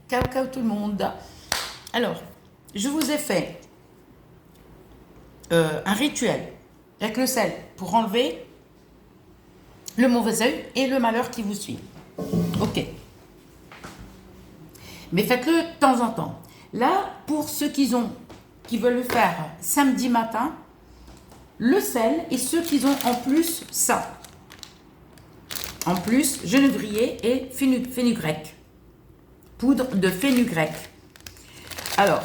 Ciao tout le monde. Alors, je vous ai fait un rituel avec le sel pour enlever le mauvais œil et le malheur qui vous suit. Ok. Mais faites-le de temps en temps. Là, pour ceux qui veulent le faire samedi matin, le sel, et ceux qui ont en plus ça. En plus, genévrier et fenugrec. Poudre de fenugrec. Alors,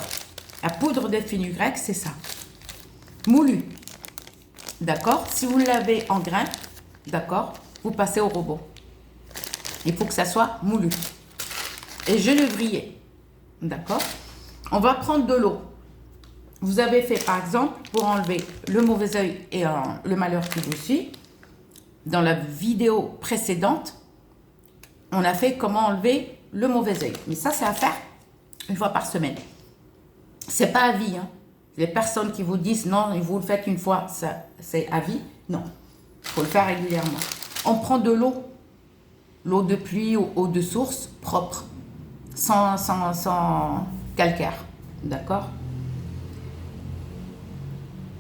la poudre de fenugrec, c'est ça. Moulu. D'accord? Si vous l'avez en grain, d'accord, vous passez au robot. Il faut que ça soit moulu. Et genévrier. D'accord? On va prendre de l'eau. Vous avez fait, par exemple, pour enlever le mauvais œil et le malheur qui vous suit, dans la vidéo précédente, on a fait comment enlever le mauvais œil. Mais ça, c'est à faire une fois par semaine. C'est pas à vie. Hein. Les personnes qui vous disent non, vous le faites une fois, ça, c'est à vie. Non, il faut le faire régulièrement. On prend de l'eau. L'eau de pluie ou eau de source propre. Sans calcaire. D'accord?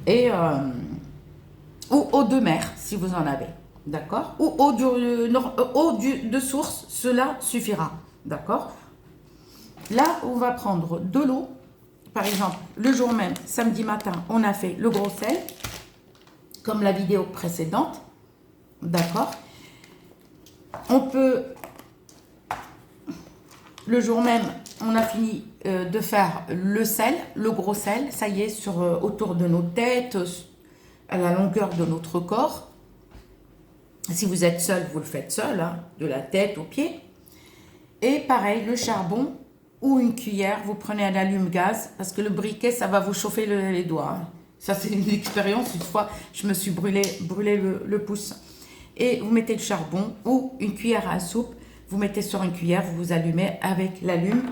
Et ou eau de mer, si vous en avez. D'accord? Ou eau de source, cela suffira. D'accord? Là, on va prendre de l'eau. Par exemple, le jour même, samedi matin, on a fait le gros sel, comme la vidéo précédente. D'accord? On peut, le jour même, on a fini de faire le sel, le gros sel, ça y est, autour de nos têtes, à la longueur de notre corps. Si vous êtes seul, vous le faites seul, hein, de la tête aux pieds. Et pareil, le charbon ou une cuillère, vous prenez un allume-gaz, parce que le briquet, ça va vous chauffer les doigts. Hein. Ça, c'est une expérience. Une fois, je me suis brûlé le pouce. Et vous mettez le charbon ou une cuillère à soupe. Vous mettez sur une cuillère, vous vous allumez avec l'allume,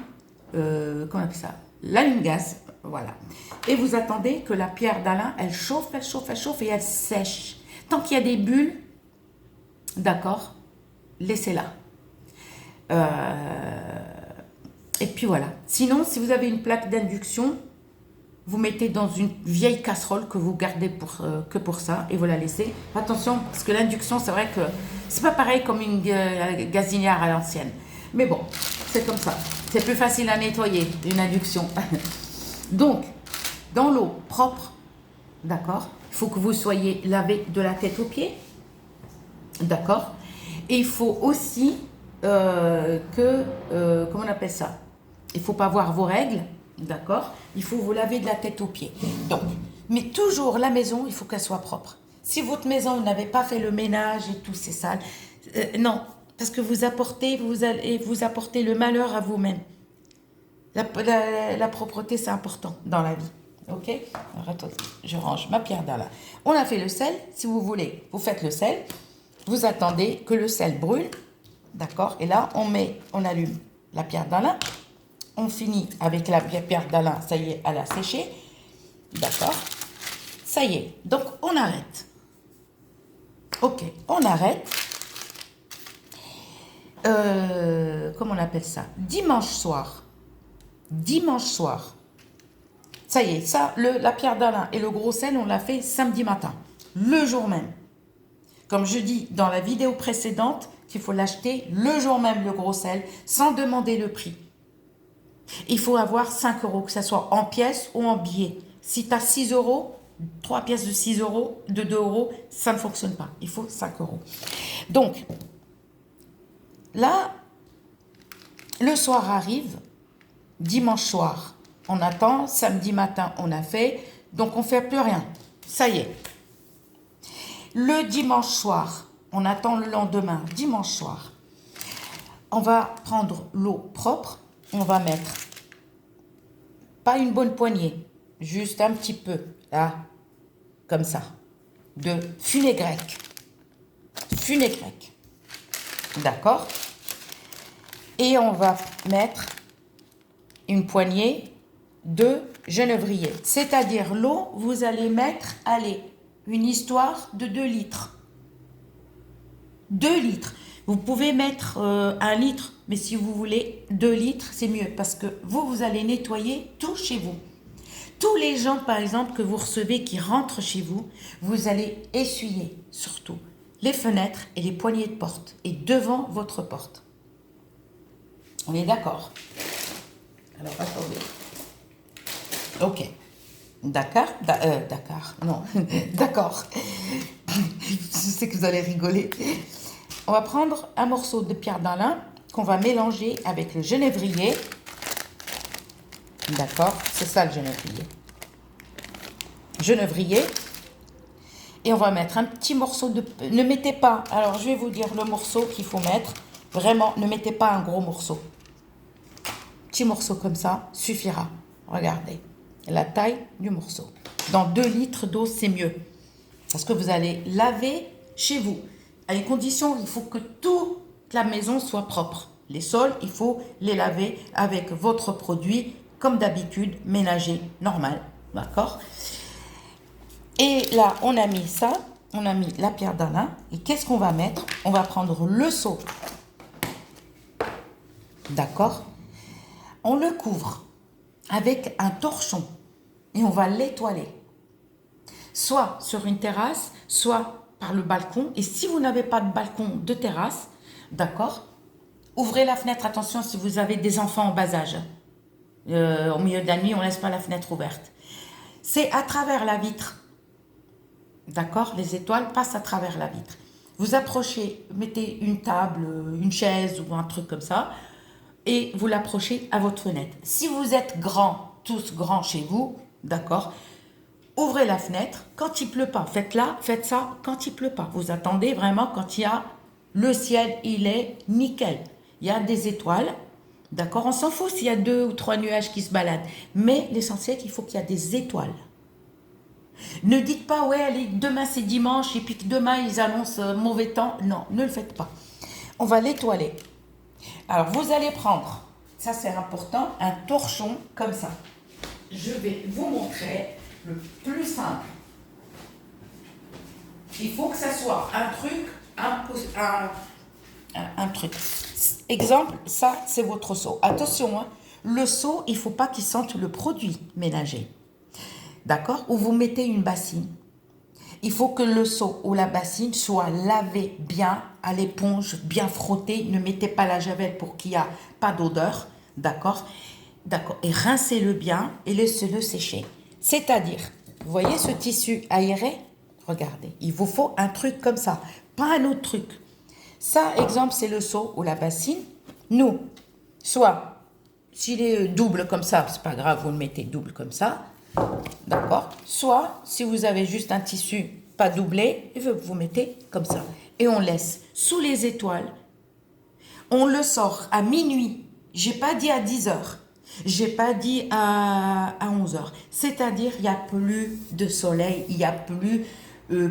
comment on appelle ça? L'allume-gaz, voilà. Et vous attendez que la pierre d'Alain, elle chauffe et elle sèche. Tant qu'il y a des bulles, d'accord, laissez-la. Et puis voilà. Sinon, si vous avez une plaque d'induction, vous mettez dans une vieille casserole que vous gardez que pour ça et vous la laissez. Attention, parce que l'induction, c'est vrai que c'est pas pareil comme une gazinière à l'ancienne. Mais bon, c'est comme ça. C'est plus facile à nettoyer, une induction. Donc, dans l'eau propre, d'accord, il faut que vous soyez lavé de la tête aux pieds. D'accord. Et il faut aussi comment on appelle ça? Il ne faut pas voir vos règles. D'accord? Il faut vous laver de la tête aux pieds. Donc, mais toujours la maison, il faut qu'elle soit propre. Si votre maison, vous n'avez pas fait le ménage et tout, c'est sale, non, parce que vous apportez le malheur à vous-même. La propreté, c'est important dans la vie. Ok? Alors attendez, je range ma pierre d'Alain. On a fait le sel. Si vous voulez, vous faites le sel. Vous attendez que le sel brûle. D'accord? Et là, on allume la pierre d'Alain. On finit avec la pierre d'Alain, ça y est, elle a séché. D'accord? Ça y est. Donc, on arrête. Ok, on arrête. Comment on appelle ça? Dimanche soir. Dimanche soir. Ça y est, ça, la pierre d'Alain et le gros sel, on l'a fait samedi matin. Le jour même. Comme je dis dans la vidéo précédente, qu'il faut l'acheter le jour même, le gros sel, sans demander le prix. Il faut avoir 5 euros, que ce soit en pièces ou en billets. Si tu as 6 euros, 3 pièces de 6 euros, de 2 euros, ça ne fonctionne pas. Il faut 5 euros. Donc, là, le soir arrive, dimanche soir, on attend, samedi matin, on a fait, donc on ne fait plus rien. Ça y est. Le dimanche soir, on attend le lendemain, dimanche soir, on va prendre l'eau propre. On va mettre, pas une bonne poignée, juste un petit peu, là, comme ça, de fenugrec. Fenugrec. D'accord? Et on va mettre une poignée de genévrier. C'est-à-dire l'eau, vous allez mettre, allez, une histoire de 2 litres. 2 litres. Vous pouvez mettre 1 litre, mais si vous voulez 2 litres, c'est mieux parce que vous allez nettoyer tout chez vous. Tous les gens, par exemple, que vous recevez qui rentrent chez vous, vous allez essuyer surtout les fenêtres et les poignées de porte et devant votre porte. On est d'accord? Alors, attendez. Ok. D'accord, non, d'accord. Je sais que vous allez rigoler. On va prendre un morceau de pierre d'Alain qu'on va mélanger avec le genévrier. D'accord, c'est ça le genévrier. Genévrier. Et on va mettre un petit morceau de... Ne mettez pas, alors je vais vous dire le morceau qu'il faut mettre. Vraiment, ne mettez pas un gros morceau. Petit morceau comme ça suffira. Regardez, la taille du morceau. Dans 2 litres d'eau, c'est mieux. Parce que vous allez laver chez vous. À une condition, il faut que toute la maison soit propre. Les sols, il faut les laver avec votre produit, comme d'habitude, ménager normal. D'accord? Et là, on a mis ça, on a mis la pierre d'Alain. Et qu'est-ce qu'on va mettre? On va prendre le seau. D'accord? On le couvre avec un torchon et on va l'étoiler. Soit sur une terrasse, soit par le balcon. Et si vous n'avez pas de balcon, de terrasse, d'accord, ouvrez la fenêtre. Attention si vous avez des enfants en bas âge. Au milieu de la nuit, on ne laisse pas la fenêtre ouverte. C'est à travers la vitre. D'accord? Les étoiles passent à travers la vitre. Vous approchez, mettez une table, une chaise ou un truc comme ça et vous l'approchez à votre fenêtre. Si vous êtes grands, tous grands chez vous, d'accord, ouvrez la fenêtre quand il pleut pas. Faites ça quand il pleut pas. Vous attendez vraiment quand il y a le ciel, il est nickel. Il y a des étoiles, d'accord. On s'en fout s'il y a 2 ou 3 nuages qui se baladent, mais l'essentiel, il faut qu'il y a des étoiles. Ne dites pas ouais, allez, demain c'est dimanche et puis que demain ils annoncent mauvais temps. Non, ne le faites pas. On va l'étoiler. Alors vous allez prendre, ça c'est important, un torchon comme ça. Je vais vous montrer le plus simple. Il faut que ça soit un truc. Exemple, ça c'est votre seau. Attention, hein, le seau, il ne faut pas qu'il sente le produit ménager. D'accord? Ou vous mettez une bassine. Il faut que le seau ou la bassine soit lavé bien à l'éponge, bien frotté. Ne mettez pas la javel pour qu'il n'y ait pas d'odeur. D'accord? D'accord. Et rincez-le bien et laissez-le sécher. C'est-à-dire, vous voyez ce tissu aéré? Regardez, il vous faut un truc comme ça, pas un autre truc. Ça, exemple, c'est le seau ou la bassine. Nous, soit, s'il est double comme ça, c'est pas grave, vous le mettez double comme ça. D'accord? Soit, si vous avez juste un tissu pas doublé, vous mettez comme ça. Et on laisse sous les étoiles. On le sort à minuit. J'ai pas dit à 10 heures. J'ai pas dit à 11 heures. C'est-à-dire, il n'y a plus de soleil. Il n'y a plus,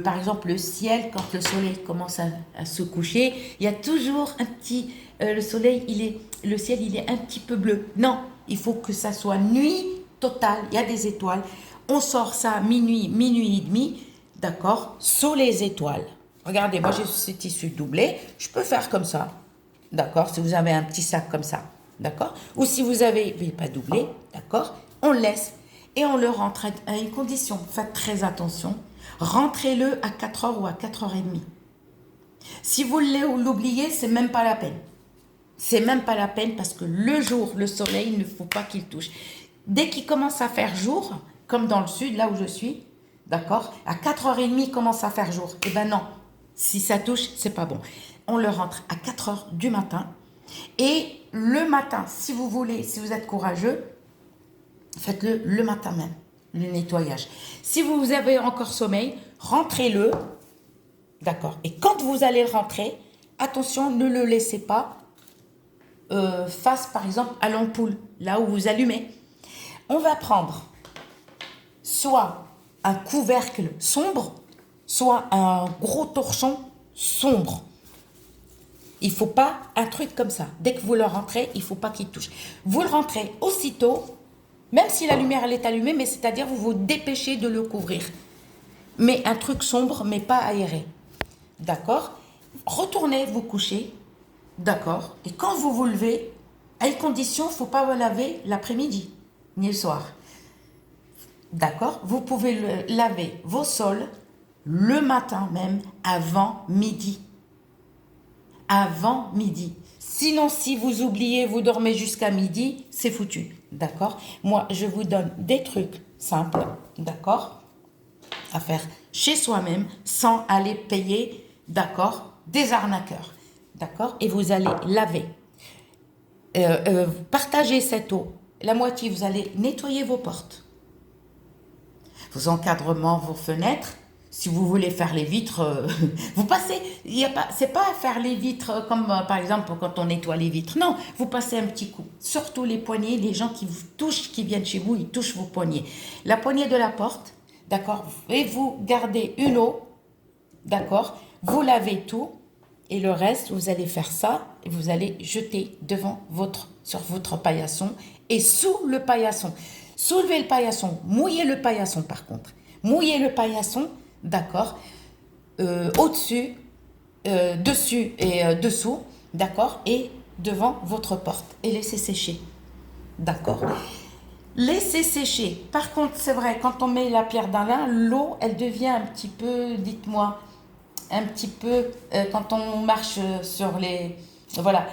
par exemple, le ciel, quand le soleil commence à se coucher, il y a toujours un petit... le soleil, le ciel, il est un petit peu bleu. Non, il faut que ça soit nuit totale. Il y a des étoiles. On sort ça à minuit, minuit et demi, d'accord, sous les étoiles. Regardez, moi j'ai ce tissu doublé. Je peux faire comme ça, d'accord, si vous avez un petit sac comme ça, d'accord. Ou si vous avez pas doublé, d'accord, on le laisse et on le rentre à une condition. Faites très attention. Rentrez-le à 4h ou à 4h30. Si vous l'oubliez, c'est même pas la peine. C'est même pas la peine parce que le jour, le soleil, il ne faut pas qu'il touche. Dès qu'il commence à faire jour, comme dans le sud, là où je suis, d'accord, à 4h30, il commence à faire jour. Eh ben non, si ça touche, c'est pas bon. On le rentre à 4h du matin. Et le matin, si vous voulez, si vous êtes courageux, faites-le le matin même, le nettoyage. Si vous avez encore sommeil, rentrez-le, d'accord. Et quand vous allez le rentrer, attention, ne le laissez pas face, par exemple, à l'ampoule, là où vous allumez. On va prendre soit un couvercle sombre, soit un gros torchon sombre. Il ne faut pas un truc comme ça. Dès que vous le rentrez, il ne faut pas qu'il touche. Vous le rentrez aussitôt, même si la lumière elle est allumée, mais c'est-à-dire vous vous dépêchez de le couvrir. Mais un truc sombre, mais pas aéré. D'accord? Retournez vous coucher D'accord. Et quand vous vous levez, à une condition, il ne faut pas vous laver l'après-midi, ni le soir. D'accord. Vous pouvez laver vos sols le matin même, avant midi. Avant midi. Sinon, si vous oubliez, vous dormez jusqu'à midi, c'est foutu. D'accord. Moi, je vous donne des trucs simples. D'accord, à faire chez soi-même sans aller payer, d'accord, des arnaqueurs. D'accord. Et vous allez laver. Partagez cette eau. La moitié, vous allez nettoyer vos portes, vos encadrements, vos fenêtres. Si vous voulez faire les vitres, vous passez, c'est pas faire les vitres comme par exemple quand on nettoie les vitres. Non, vous passez un petit coup. Surtout les poignées, les gens qui vous touchent, qui viennent chez vous, ils touchent vos poignets. La poignée de la porte, d'accord, et vous gardez une eau, d'accord, vous lavez tout et le reste, vous allez faire ça et vous allez jeter sur votre paillasson et sous le paillasson. Soulevez le paillasson, mouillez le paillasson par contre. Mouillez le paillasson, d'accord, au-dessus, dessus et dessous, d'accord, et devant votre porte. Et laissez sécher, d'accord. Laissez sécher. Par contre, c'est vrai, quand on met la pierre d'un lin, l'eau, elle devient un petit peu, dites-moi, un petit peu, quand on marche sur les... Voilà,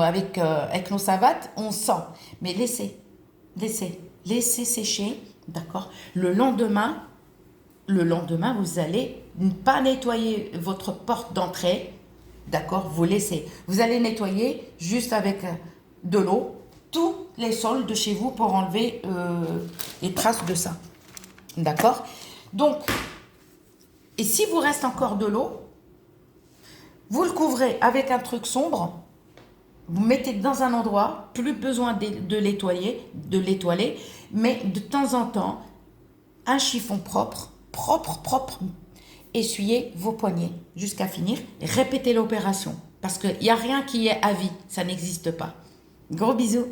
avec nos savates, on sent. Mais laissez sécher, d'accord. Le lendemain, vous allez pas nettoyer votre porte d'entrée, d'accord. Vous allez nettoyer juste avec de l'eau tous les sols de chez vous pour enlever les traces de ça, d'accord. Donc, et si vous reste encore de l'eau, vous le couvrez avec un truc sombre. Vous mettez dans un endroit, plus besoin de l'étoiler, mais de temps en temps, un chiffon propre, essuyez vos poignets jusqu'à finir. Répétez l'opération, parce qu'il n'y a rien qui est à vie, ça n'existe pas. Gros bisous.